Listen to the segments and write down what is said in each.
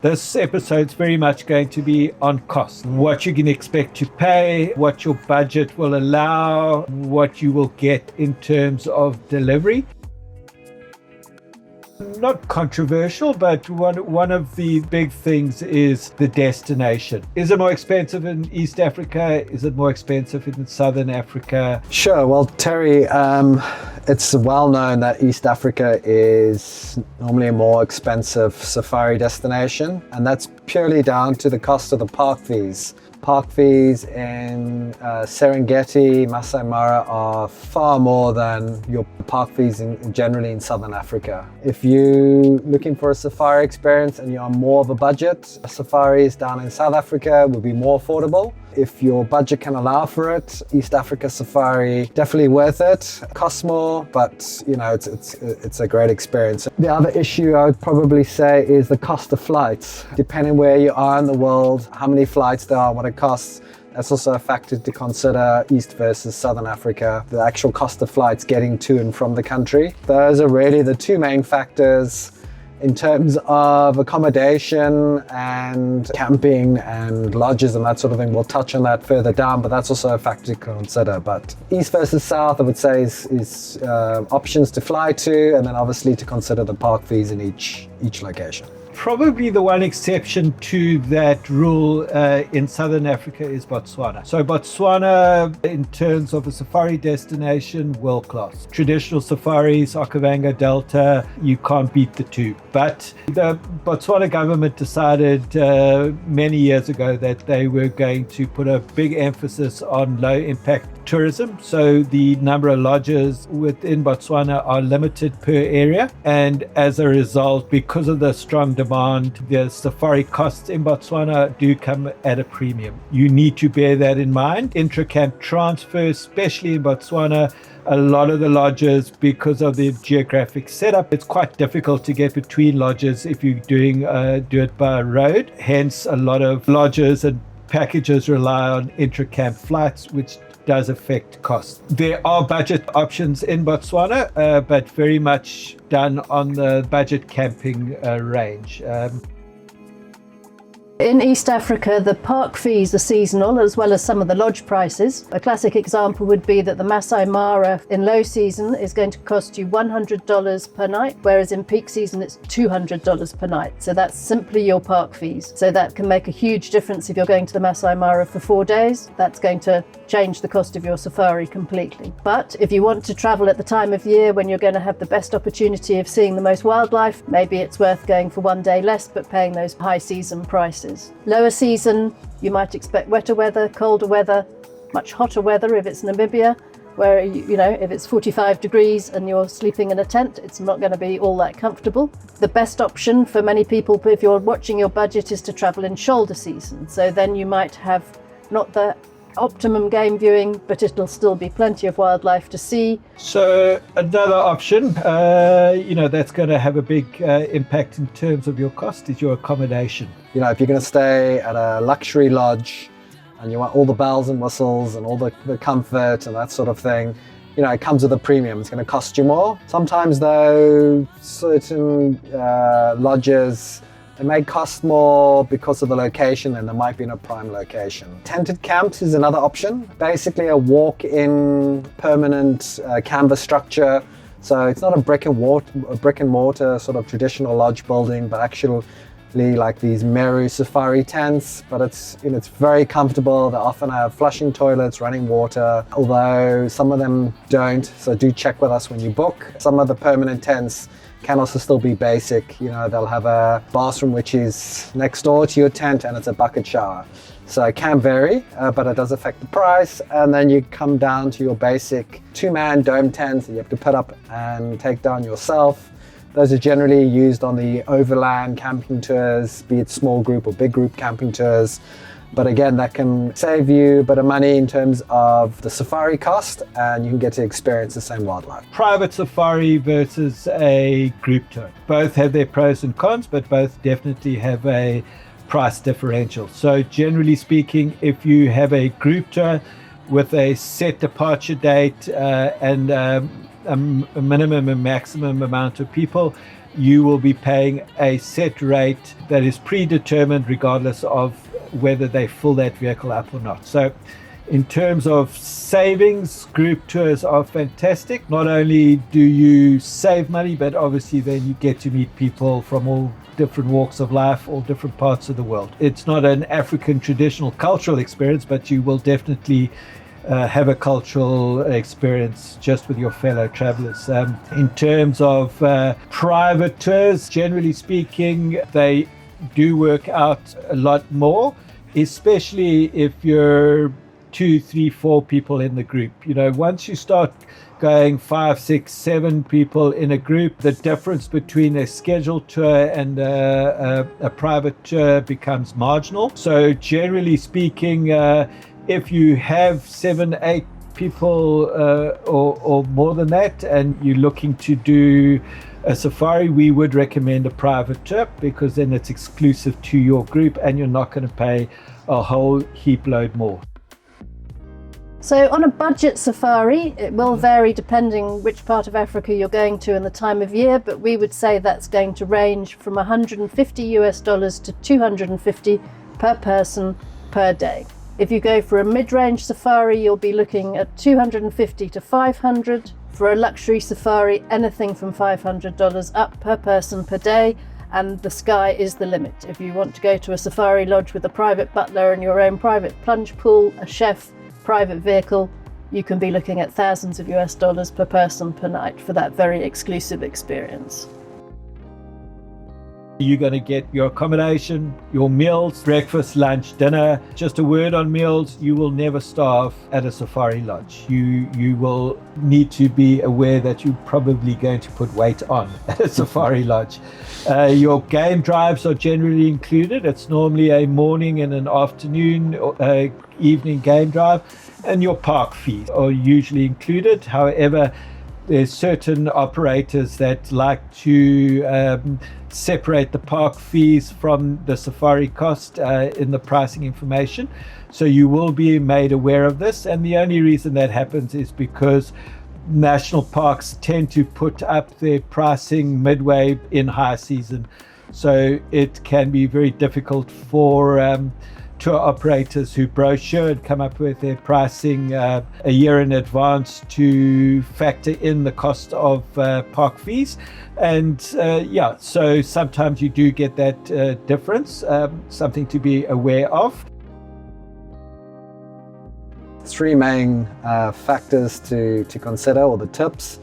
This episode's very much going to be on cost, what you can expect to pay, what your budget will allow, what you will get in terms of delivery. Not controversial, but one of the big things is the destination. Is it more expensive in East Africa? Is it more expensive in Southern Africa? Sure. Well, Terry, it's well known that East Africa is normally a more expensive safari destination, and that's purely down to the cost of the park fees. Park fees in Serengeti, Masai Mara are far more than your park fees generally in Southern Africa. If you're looking for a safari experience and you're on more of a budget, safaris down in South Africa will be more affordable. If your budget can allow for it, East Africa safari, definitely worth it. Costs more, but you know, it's a great experience. The other issue I would probably say is the cost of flights. Depending where you are in the world, how many flights there are, what it costs, that's also a factor to consider, East versus Southern Africa. The actual cost of flights getting to and from the country. Those are really the two main factors. In terms of accommodation and camping and lodges and that sort of thing, we'll touch on that further down, but that's also a factor to consider. But East versus South, I would say, is options to fly to, and then obviously to consider the park fees in each location. Probably the one exception to that rule in Southern Africa is Botswana. So Botswana, in terms of a safari destination, world class. Traditional safaris, Okavango Delta, you can't beat the two. But the Botswana government decided many years ago that they were going to put a big emphasis on low impact tourism. So the number of lodges within Botswana are limited per area. And as a result, because of the strong demand, the safari costs in Botswana do come at a premium. You need to bear that in mind. Intra-camp transfers, especially in Botswana, a lot of the lodges, because of the geographic setup, it's quite difficult to get between lodges if you're do it by road. Hence, a lot of lodges and packages rely on intra-camp flights, which does affect costs. There are budget options in Botswana, but very much done on the budget camping range. In East Africa, the park fees are seasonal, as well as some of the lodge prices. A classic example would be that the Masai Mara in low season is going to cost you $100 per night, whereas in peak season it's $200 per night. So that's simply your park fees. So that can make a huge difference if you're going to the Masai Mara for 4 days. That's going to change the cost of your safari completely. But if you want to travel at the time of year when you're going to have the best opportunity of seeing the most wildlife, maybe it's worth going for 1 day less but paying those high season prices. Lower season, you might expect wetter weather, colder weather, much hotter weather if it's Namibia, where you know, if it's 45 degrees and you're sleeping in a tent, it's not going to be all that comfortable. The best option for many people, if you're watching your budget, is to travel in shoulder season. So then you might have not the optimum game viewing, but it'll still be plenty of wildlife to see. So another option, that's going to have a big impact in terms of your cost is your accommodation. You know, if you're going to stay at a luxury lodge and you want all the bells and whistles and all the comfort and that sort of thing, you know, it comes with a premium. It's going to cost you more. Sometimes though, certain lodges, it may cost more because of the location, and there might be in a prime location. Tented camps is another option. Basically a walk-in permanent canvas structure. So it's not a brick and mortar sort of traditional lodge building, but actually like these Meru safari tents. But it's very comfortable. They often have flushing toilets, running water, although some of them don't. So do check with us when you book. Some of the permanent tents can also still be basic. You know, they'll have a bathroom which is next door to your tent and it's a bucket shower. So it can vary, but it does affect the price. And then you come down to your basic 2-man dome tents that you have to put up and take down yourself. Those are generally used on the overland camping tours, be it small group or big group camping tours. But again, that can save you a bit of money in terms of the safari cost, and you can get to experience the same wildlife. Private safari versus a group tour. Both have their pros and cons, but both definitely have a price differential. So generally speaking, if you have a group tour, with a set departure date and a minimum and maximum amount of people, you will be paying a set rate that is predetermined regardless of whether they fill that vehicle up or not. So in terms of savings, group tours are fantastic. Not only do you save money, but obviously then you get to meet people from all different walks of life, all different parts of the world. It's not an African traditional cultural experience, but you will definitely have a cultural experience just with your fellow travelers. In terms of private tours, generally speaking, they do work out a lot more, especially if you're 2, 3, 4 people in the group. You know, once you start going 5, 6, 7 people in a group, the difference between a scheduled tour and a private tour becomes marginal. So generally speaking, if you have 7, 8 people or more than that, and you're looking to do a safari, we would recommend a private tour, because then it's exclusive to your group and you're not going to pay a whole heap load more. So on a budget safari, it will vary depending which part of Africa you're going to and the time of year, but we would say that's going to range from $150 to $250 per person per day. If you go for a mid-range safari, you'll be looking at $250 to $500. For a luxury safari, anything from $500 up per person per day, and the sky is the limit. If you want to go to a safari lodge with a private butler and your own private plunge pool, a chef, private vehicle, you can be looking at thousands of US dollars per person per night for that very exclusive experience. You're going to get your accommodation, your meals, breakfast, lunch, dinner. Just a word on meals, you will never starve at a safari lodge. You will need to be aware that you're probably going to put weight on at a safari lodge. Your game drives are generally included. It's normally a morning and an afternoon or evening game drive, and your park fees are usually included. However, there's certain operators that like to separate the park fees from the safari cost in the pricing information. So you will be made aware of this. And the only reason that happens is because national parks tend to put up their pricing midway in high season. So it can be very difficult for tour operators who brochure and come up with their pricing a year in advance to factor in the cost of park fees. And so sometimes you do get that difference, something to be aware of. 3 main factors to consider, or the tips.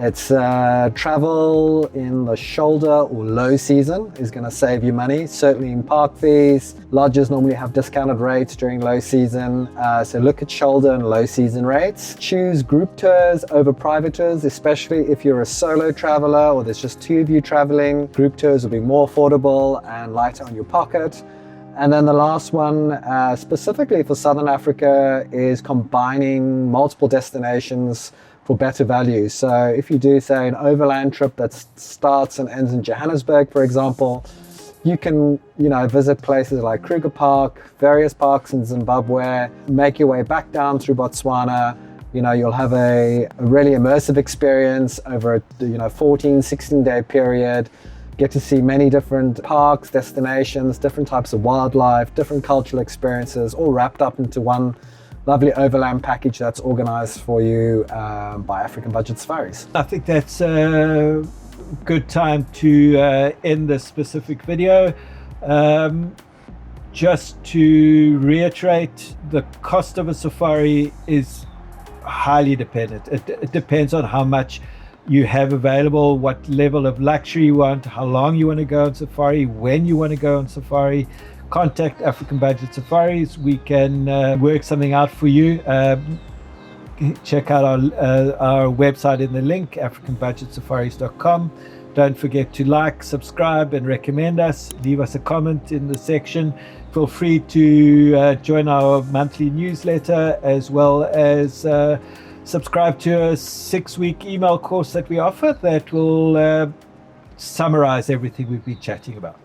It's travel in the shoulder or low season is going to save you money, certainly in park fees. Lodges normally have discounted rates during low season, so look at shoulder and low season rates. Choose group tours over private tours, especially if you're a solo traveler or there's just 2 of you traveling. Group tours will be more affordable and lighter on your pocket. And then the last one, specifically for Southern Africa, is combining multiple destinations for better value. So if you do, say, an overland trip that starts and ends in Johannesburg, for example, you can, visit places like Kruger Park, various parks in Zimbabwe, make your way back down through Botswana. You'll have a really immersive experience over a 14, 16-day period. Get to see many different parks, destinations, different types of wildlife, different cultural experiences, all wrapped up into one lovely overland package that's organized for you by African Budget Safaris. I think that's a good time to end this specific video. Just to reiterate, the cost of a safari is highly dependent. It depends on how much you have available, what level of luxury you want, how long you want to go on safari, when you want to go on safari. Contact African Budget Safaris. We can work something out for you. Check out our website in the link, africanbudgetsafaris.com. Don't forget to like, subscribe, and recommend us. Leave us a comment in the section. Feel free to join our monthly newsletter, as well as subscribe to a 6-week email course that we offer that will summarize everything we've been chatting about.